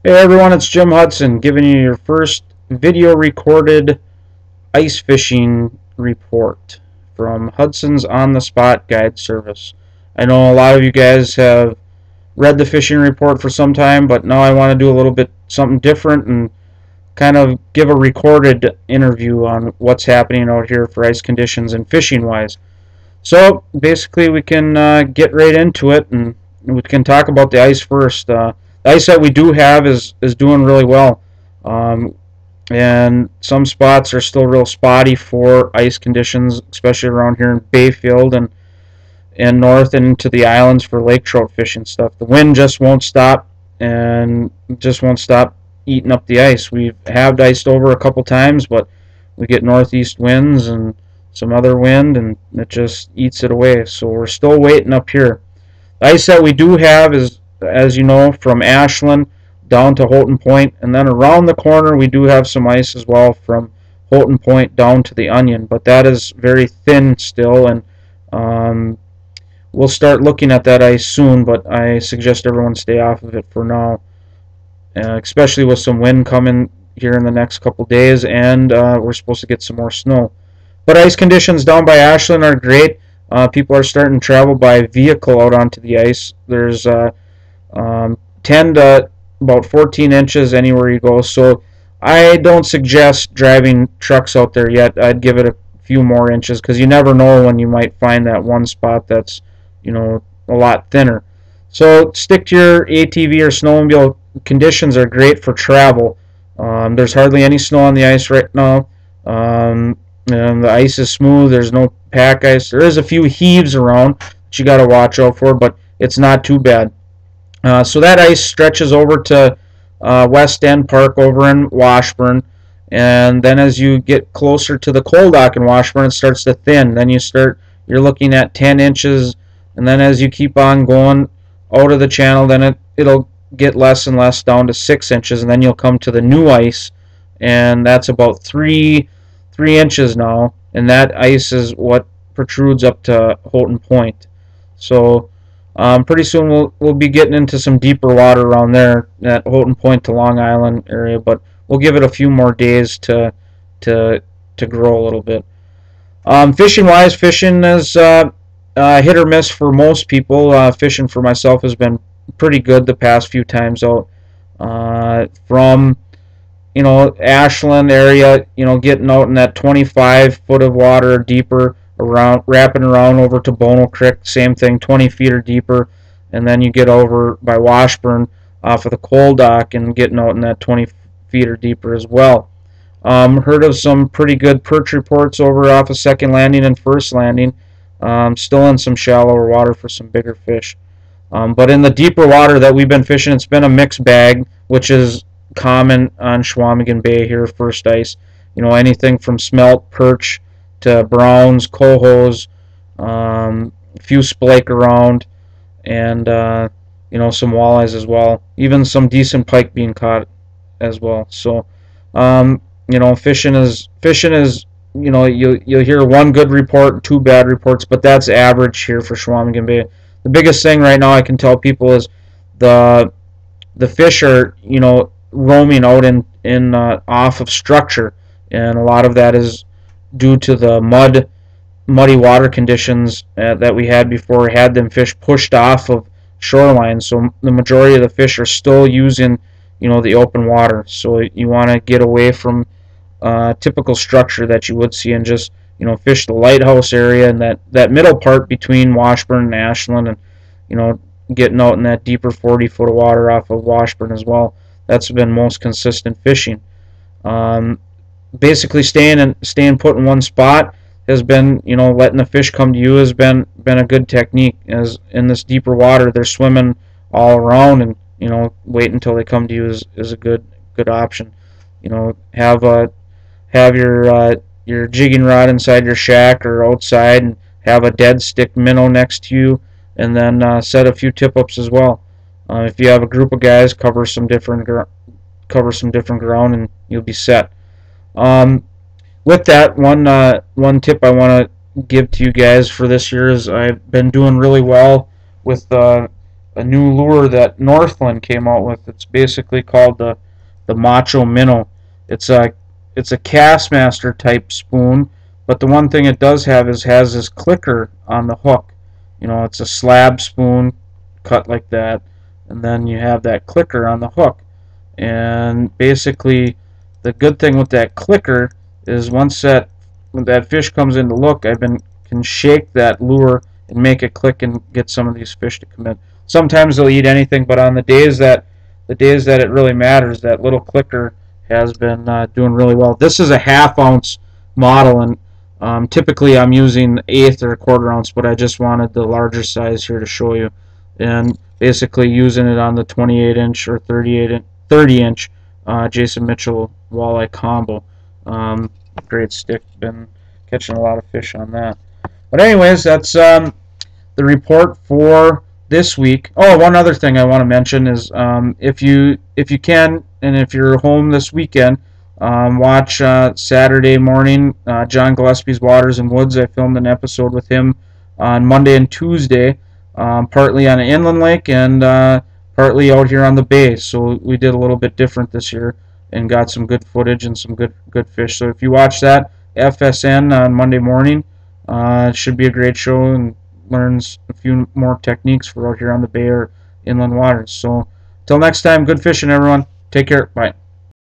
Hey everyone, it's Jim Hudson giving you your first video recorded ice fishing report from Hudson's On the Spot Guide Service. I know a lot of you guys have read the fishing report for some time, but now I want to do a little bit something different and kind of give a recorded interview on what's happening out here for ice conditions and fishing wise. So basically, we can get right into it, and we can talk about the ice first. The ice that we do have is doing really well, um, and some spots are still real spotty for ice conditions, especially around here in Bayfield and north and into the islands for lake trout fishing stuff. The wind just won't stop, and just won't stop eating up the ice. We've halved iced over a couple times, but we get northeast winds and some other wind, and it just eats it away. So we're still waiting up here. The ice that we do have is, as you know, from Ashland down to Houghton Point, and then around the corner we do have some ice as well from Houghton Point down to the Onion, but that is very thin still, and um, we'll start looking at that ice soon, but I suggest everyone stay off of it for now, especially with some wind coming here in the next couple days, and we're supposed to get some more snow. But ice conditions down by Ashland are great. People are starting to travel by vehicle out onto the ice. There's 10 to about 14 inches anywhere you go, so I don't suggest driving trucks out there yet. I'd give it a few more inches because you never know when you might find that one spot that's, a lot thinner. So stick to your ATV or snowmobile. Conditions are great for travel. There's hardly any snow on the ice right now. And the ice is smooth. There's no pack ice. There is a few heaves around that you got to watch out for, but it's not too bad. So that ice stretches over to West End Park over in Washburn, and then as you get closer to the coal dock in Washburn, it starts to thin. Then you're looking at 10 inches, and then as you keep on going out of the channel, then it'll get less and less down to 6 inches, and then you'll come to the new ice, and that's about 3 inches now, and that ice is what protrudes up to Houghton Point. So pretty soon we'll be getting into some deeper water around there at Houghton Point to Long Island area, but we'll give it a few more days to grow a little bit. Fishing wise, fishing is hit or miss for most people. Fishing for myself has been pretty good the past few times out. From Ashland area, getting out in that 25 foot of water deeper, around wrapping around over to Bono Creek, same thing, 20 feet or deeper, and then you get over by Washburn off of the coal dock and getting out in that 20 feet or deeper as well. Heard of some pretty good perch reports over off of Second Landing and First Landing. Still in some shallower water for some bigger fish. But in the deeper water that we've been fishing, it's been a mixed bag, which is common on Chequamegon Bay here, first ice. Anything from smelt, perch, to browns, cohos, a few splake around, and some walleyes as well. Even some decent pike being caught as well. So, fishing is you'll hear one good report, two bad reports, but that's average here for Chequamegon Bay. The biggest thing right now I can tell people is the fish are roaming out in off of structure, and a lot of that is due to the muddy water conditions that we had before. We had them fish pushed off of shoreline, so the majority of the fish are still using the open water. So you want to get away from typical structure that you would see and just fish the lighthouse area and that middle part between Washburn and Ashland, and getting out in that deeper 40 foot of water off of Washburn as well. That's been most consistent fishing. Basically staying put in one spot has been, letting the fish come to you has been a good technique. As in this deeper water, they're swimming all around, and wait until they come to you is a good option. Have your jigging rod inside your shack or outside, and have a dead stick minnow next to you, and then set a few tip ups as well. If you have a group of guys, cover some different ground, and you'll be set. With that, one tip I want to give to you guys for this year is I've been doing really well with a new lure that Northland came out with. It's basically called the Macho Minnow. It's a Castmaster type spoon, but the one thing it does have is has this clicker on the hook. You know, it's a slab spoon cut like that, and then you have that clicker on the hook. And basically, the good thing with that clicker is when that fish comes in to look, can shake that lure and make it click and get some of these fish to come in. Sometimes they'll eat anything, but on the days that it really matters, that little clicker has been doing really well. This is a ½ ounce model, and typically I'm using 1/8 or 1/4 ounce, but I just wanted the larger size here to show you. And basically using it on the 28-inch or 30-inch Jason Mitchell walleye combo. Great stick. Been catching a lot of fish on that. But anyways, that's the report for this week. Oh, one other thing I want to mention is if you can, and if you're home this weekend, watch Saturday morning John Gillespie's Waters and Woods. I filmed an episode with him on Monday and Tuesday, partly on an inland lake and partly out here on the bay. So we did a little bit different this year and got some good footage and some good fish. So if you watch that, FSN on Monday morning, it should be a great show and learns a few more techniques for out here on the bay or inland waters. So, till next time, good fishing, everyone. Take care. Bye.